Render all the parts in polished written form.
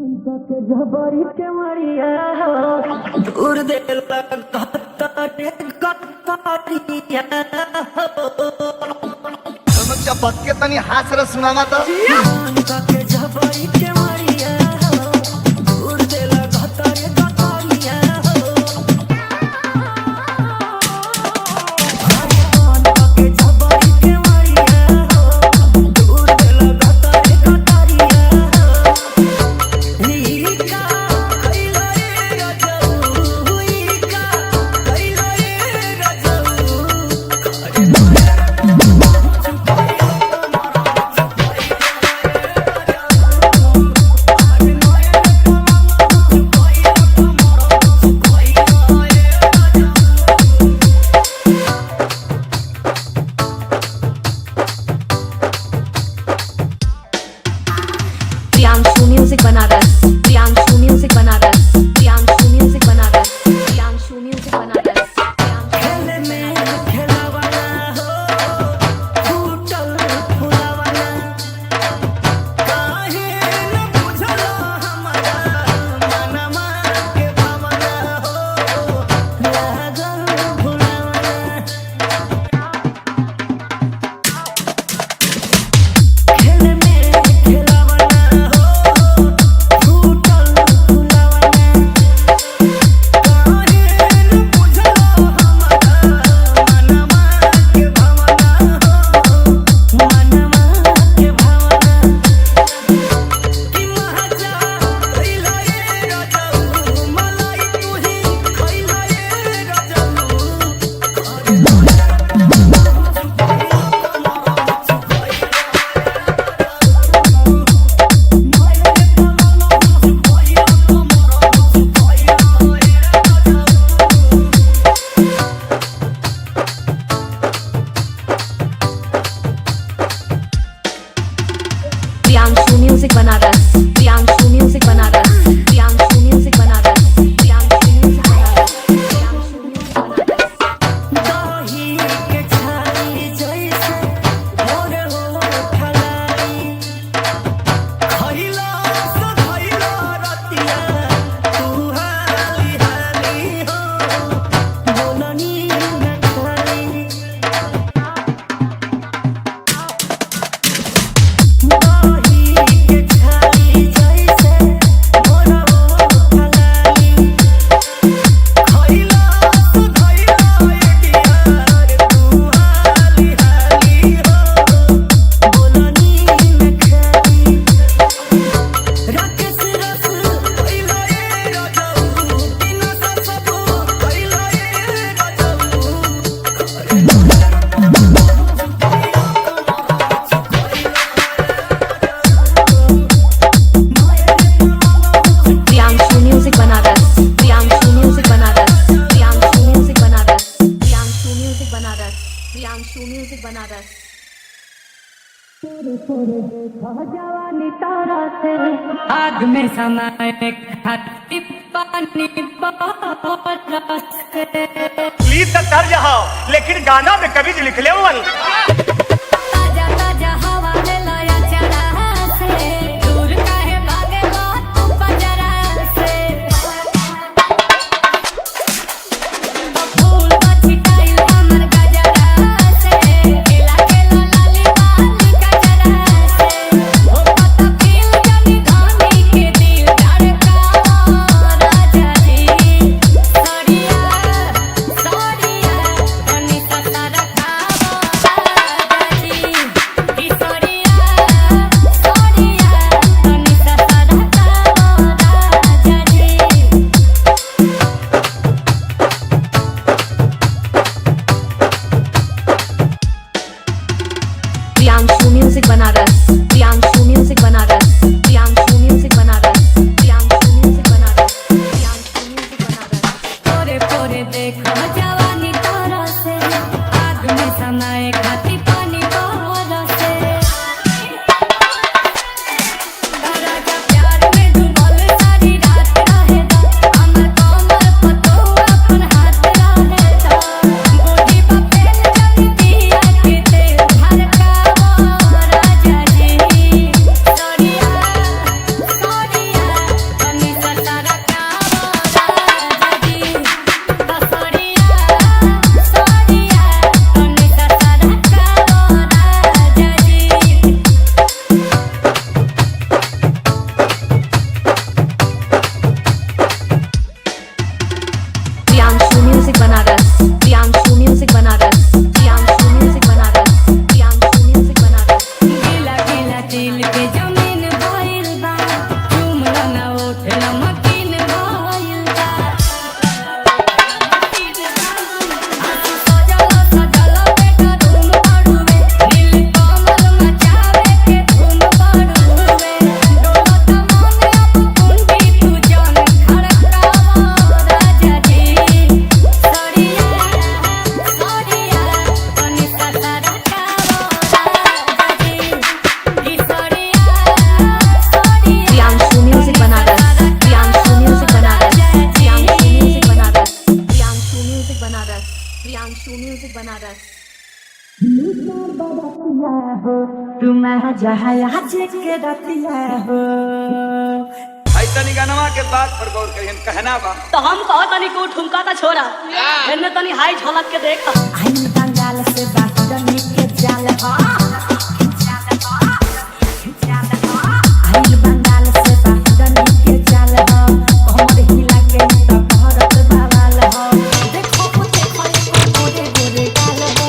के जबरी के मरिया दूर दे लगता रे गत्तारिया समझ बात के तनी हास रस सुनाना तो के जबरी के मरिया दूर दे लगता रे गत्तारिया के जबरी के मरिया दूर दे लगता रे गत्तारिया Priyanshu music Banaras, Priyanshu music Banaras, Priyanshu music Banaras, Priyanshu music Banaras. खेले में खेलावाना हो फूटल फुलावाना काहे न बुझलो हमारा मनमा के भावना हो लागल भुलावाना खेले में खेलावाना हो फूटल फुलावाना काहे न बुझलो हमारा मनमा के भावना हो मनमा के भावना कि महाजा खइला ये राजाऊ मलाई तुही खइला ये राजाऊ Priyanshu music Banaras, Priyanshu music Banaras, Priyanshu music Banaras, Priyanshu music Banaras, Priyanshu music Banaras. दही के छाली जैसे भोर हो ठलाई खइला से खइला रतिया तू हाली हाली हो बोलनी न खाली दही के छाली जैसे भोर हो ठलाई खइला से खइला एडियार तू हाली हाली हो बोलनी न खाली राकेश रस खइला ए राजाऊ दिन सब खइला ए राजाऊ Priyanshu music Banaras, Priyanshu music Banaras, Priyanshu music Banaras, Priyanshu music Banaras, Priyanshu music Banaras. जवानी तारा से आग में समाए खाती पानी बरस के प्लीज तो कर जाओ लेकिन गाना में कभी लिख ले ताजा ताजा हवा ले लाया चढ़ा से दूर काहे भागे बात तू बजरा से फूल बची टाइल हमर गजरा से केला केला लाली बाली गजरा से ओ पता फील जानी धानी के दिल धड़का राजा जी सड़िया सड़िया तनी सतारा खावा हो तुम जहाँ आज के रतिया हो। तनी गनवा के बात पर गौर करियन कहना बा तो हम कहो तनी को ठुमका का छोरा इनने तनी हाई झलक के देख आई बंगाल से बाहर के जाल हो आई बंगाल से बाहर के जाल हो कमर हिला के तो भरत बावाल हो देखो गोरे गोरे गाल हो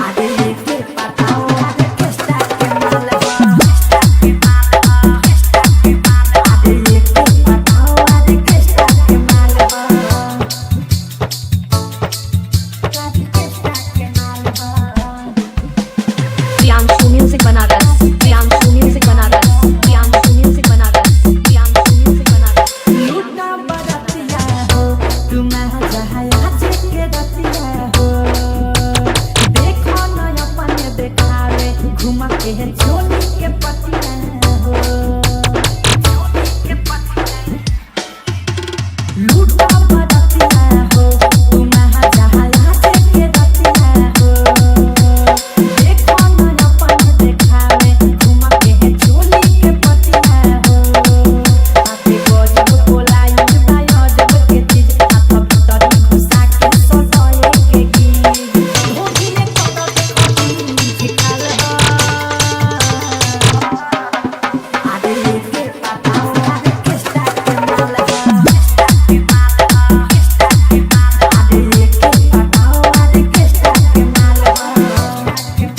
आगे लेके पताओ आगे केस्टा के माल हो Priyanshu music Banaras, Priyanshu music Banaras, Priyanshu music Banaras, Priyanshu music Banaras. लूटा बरतिया हो तुम जहाँ आज के रतिया हो देखो न अपने देखावे घुमा के झोली के पतिया हो लूटा बरतिया हो तुम जहाँ आज के रतिया हो देखो न अपने देखावे घुमा के झोली के पतिया हो आते गजब बोलाई बायो जब के चीज हाथ भीतर घुसा के सताए के गीत धोबी ने कदर देखी चिकाल हो आदे लेके पताओ आदे केस्टा के माल हो आदे लेके पताओ आदे केस्टा के माल हो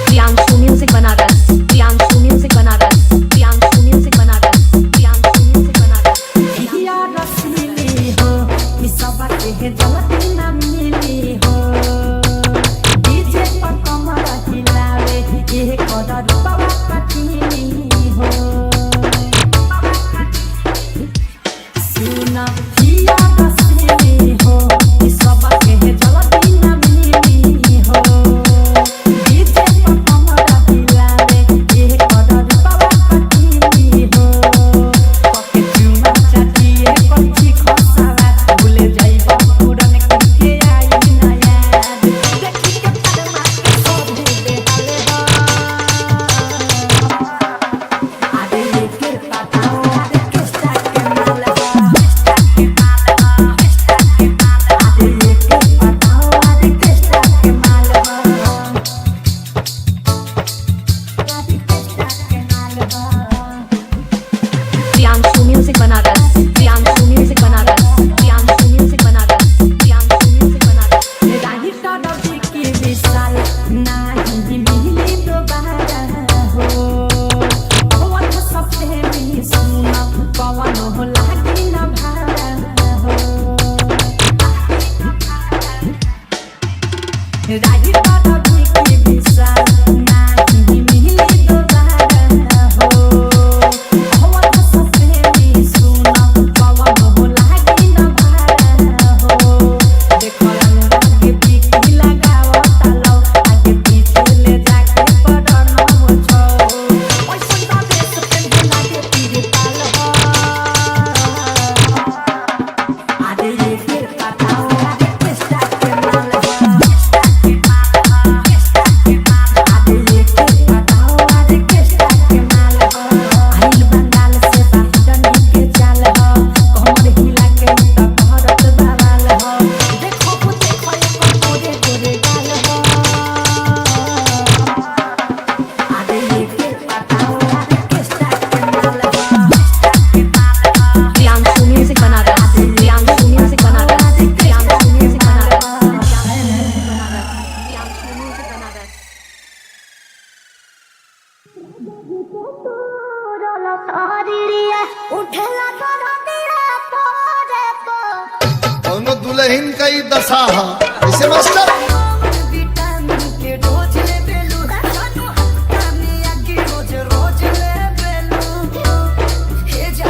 Priyanshu music Banaras, Priyanshu music Banaras, Priyanshu music Banaras, Priyanshu music Banaras. हिया रसीली हो ई सब के जलती ना मिली हो डीजे पर कमर हिलावे ये कदर बाबा कठिनी हो सुना हिया रसीली हो ई सब के जलती ना मिली हो डीजे पर कमर हिलावे ये कदर बाबा कठिनी हो पके चुमा चाटिए कच्ची खसावा भूले जाइबो पुरन के आई ना याद देखी के परमा के सोधे बेहाल हो आदे लेके पताओ आदे केस्टा के माल हो आदे लेके पताओ आदे केस्टा के माल हो आदे केस्टा के माल हो Priyanshu music Banaras, Priyanshu music Banaras, Priyanshu music Banaras, Priyanshu music Banaras. राही काडबी की विशाल नाही मिली दोबारा हो पवन सबसे भी सुना पवन हो लागी न भारा हो राही काडबी की विशाल नाही मिली दोबारा हो पवन सबसे भी सुना पवन हो लागी न भारा हो देखो के पीकी लगाओ तालो आगे पीछे ले जाके पड़न हो छो ओइसन ना देश पे लागे तीर ताल हो आदे ये फिर पताओ आदे केस्टा के माल हो आदे ये फिर पताओ आदे केस्टा के माल हो आइल बंगाल से बाहर के जाल हो कमर हिला के तो भरत बावाल हो देखो गोरे गोरे गाल हो आदे लेके पताओ आदे केस्टा के माल हो Priyanshu music Banaras, Priyanshu music Banaras, Priyanshu music Banaras, Priyanshu music Banaras. कौनो दुल्हन का ही दशा है ऐसे मास्टर विटामिन के डोज ले बेलू जानू हफ्ता में आके रोज रोज ले बेलू हे जा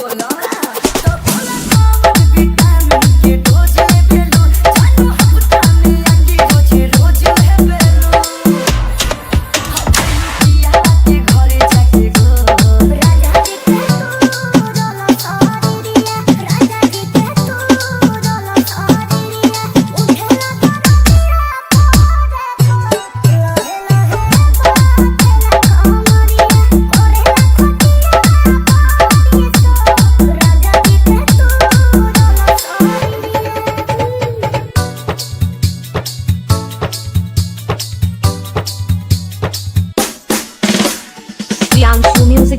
बोला तो बोला कौन विटामिन के डोज ले बेलू जानू हफ्ता में आके रोज रोज ले बेलू पिया के घरे जाके गो राजा जी के तू रोला सारी रिया राजा जी के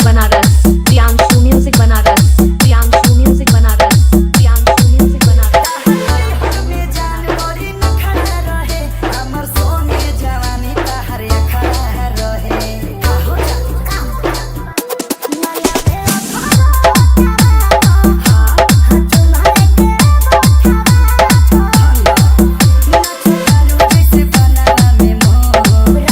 Banaras Priyanshu music Banaras Priyanshu music Banaras Priyanshu music Banaras में जान मोरी नखरा रहे हमर सोने जवानी तहर अखरा रहे काहो जैसे बनाना में मोर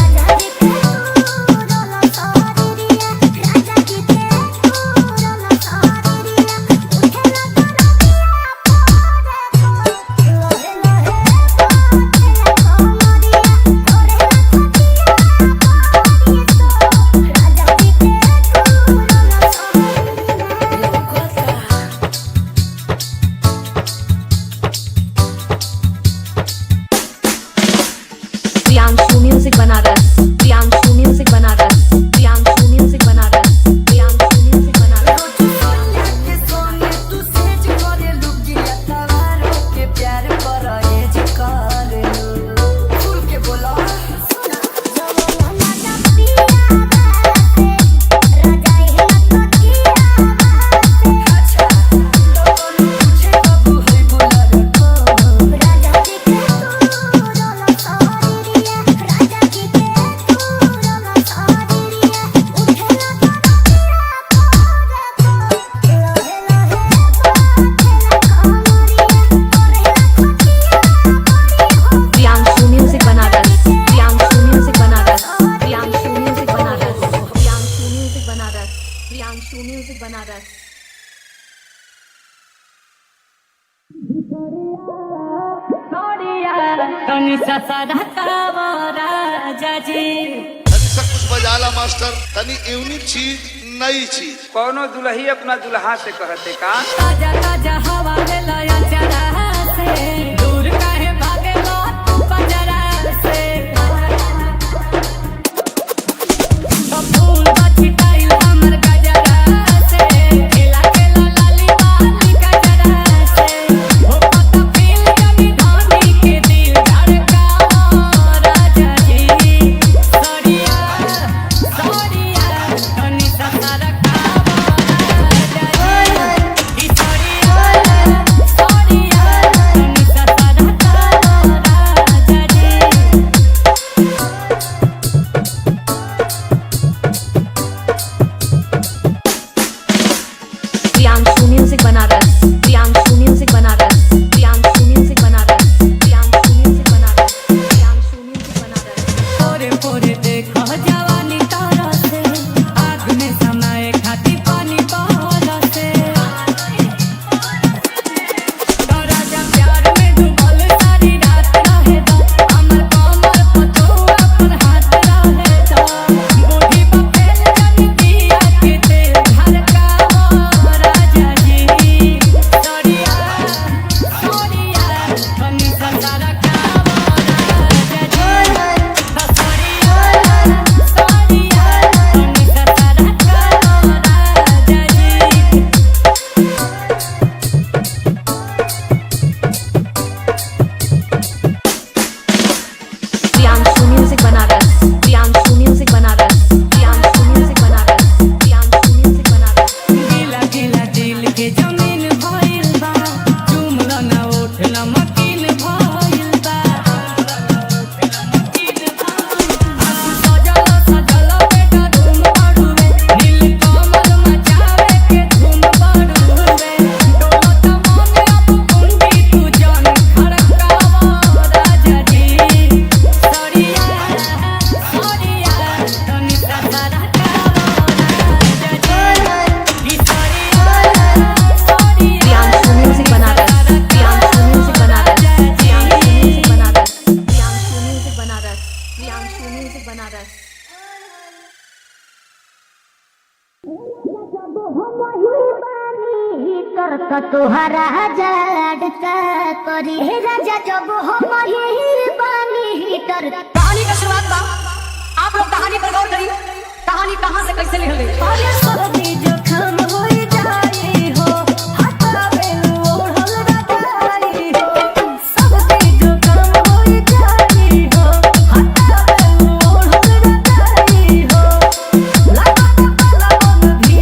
Priyanshu music Banaras Priyanshu music Banaras Priyanshu music Banaras Priyanshu music Banaras के सोने तू सेज करे लुगिया तवारो के प्यार पर एज करे फूल के बोला अच्छा पूछे बाबू है बोला रखो Priyanshu music Banaras Priyanshu music Banaras Priyanshu music Banaras Priyanshu music Banaras Priyanshu music Banaras तनी ससरा कावरा जाजी तनी सब कुछ बजाला मास्टर तनी यूनिक चीज नई चीज कौनो दुल्ही अपना दुल्हा से कहते का ताजा ताजा हवा ले लया चरा से दूर काहे भागे लो तू बजरा से तो फूल बाछी टाइल हमर गजरा से खेला खेला लाली बाली गजरा से हो पता फील जनी धानी के दिल धड़कावा राजा जी सोरिया सोरिया तनी ससरा कावा राजा जी सोरिया सोरिया तनी ससरा कावा राजा जी Priyanshu music Banaras Priyanshu music Banaras Priyanshu music Banaras Priyanshu music Banaras Priyanshu music Banaras पोरे पोरे देखो जवानी तारा से आग में समय खाती पानी बहला से तारा जा प्यार में डूबल सारी रात रहे दो हमर कमर पतुआ पर हाथ रहे दो बूढ़ी बफेल जनी दिया के तेल धड़कावा राजा जी सोरिया सोरिया तनी ससरा कावा राजा जी सोरिया सोरिया तनी ससरा कावा राजा जी Priyanshu music Banaras Priyanshu music Banaras Priyanshu music Banaras Priyanshu music Banaras गिला गिला दिल के जमीन भइल बा चुमला ना ओठ नमकीन भइल बा सजल सजल बेटा धूम पड़ुवे नील कमल मचावे के धूम पड़ुवे डोलत मन अब कुंडी तू जान खड़कावा राजा जी सोरिया सोरिया तनी ससरा कावा राजा जी सोरिया सोरिया Priyanshu music Banaras Priyanshu music Banaras Priyanshu music Banaras Priyanshu music Banaras Priyanshu music Banaras करता तुहरा जड़ता करी हे राजा जब हम ही बानी हीटर कहानी का शुरुआत बा आप लोग कहानी पर गौर करिए कहानी कहां से कैसे निकल गई अरे सर्दी जोखम होई जाई हो हटावे ओढ़ल रजाई हो सर्दी जोखम होई जाई हो हटावे ओढ़ल रजाई हो लगन लगन भी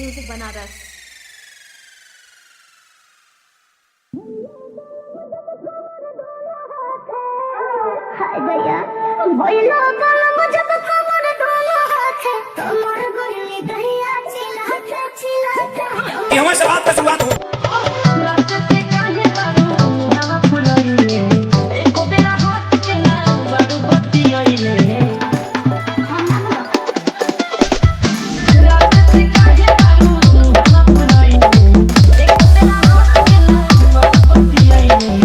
म्यूजिक बनारस। हाय भैया भइलो गलम जब कमर डोला हाथ कमर गोली दहिया चिल्लाते ये हमारे से बात का शुरुआत हो रात से काहे बारू नवा फुलइले एको बेरा हाथ के ना बारू बत्ती आइले रात से काहे बारू नवा फुलइले एको बेरा हाथ के ना बारू बत्ती आइले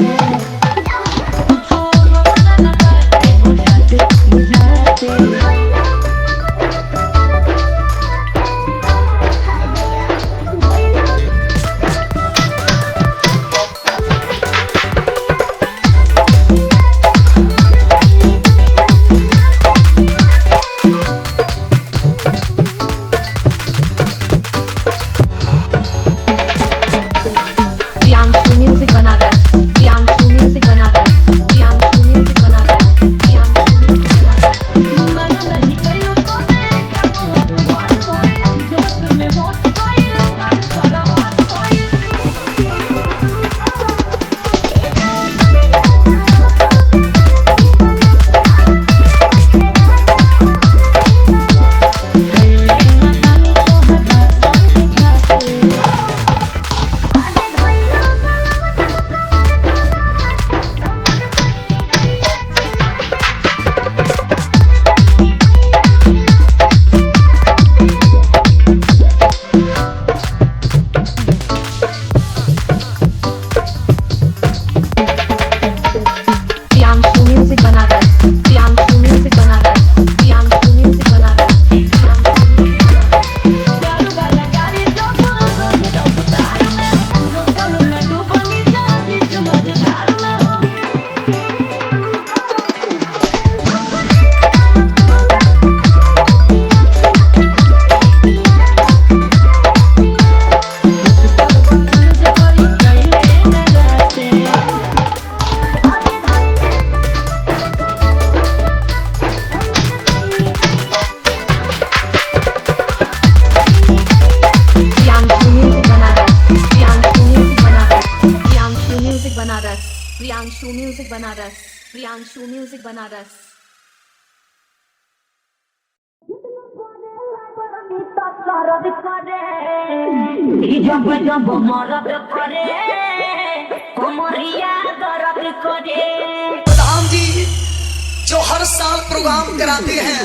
Priyanshu music Banaras. Priyanshu music Banaras. Priyanshu music Banaras. Priyanshu music Banaras. Priyanshu music Banaras. Priyanshu music Banaras. Priyanshu music Banaras. Priyanshu music Banaras. Priyanshu music Banaras. Priyanshu music Banaras. Priyanshu music Banaras. Priyanshu music Banaras. जब जब मरद करे कमरिया दर्द करे राम जी जो हर साल प्रोग्राम कराते हैं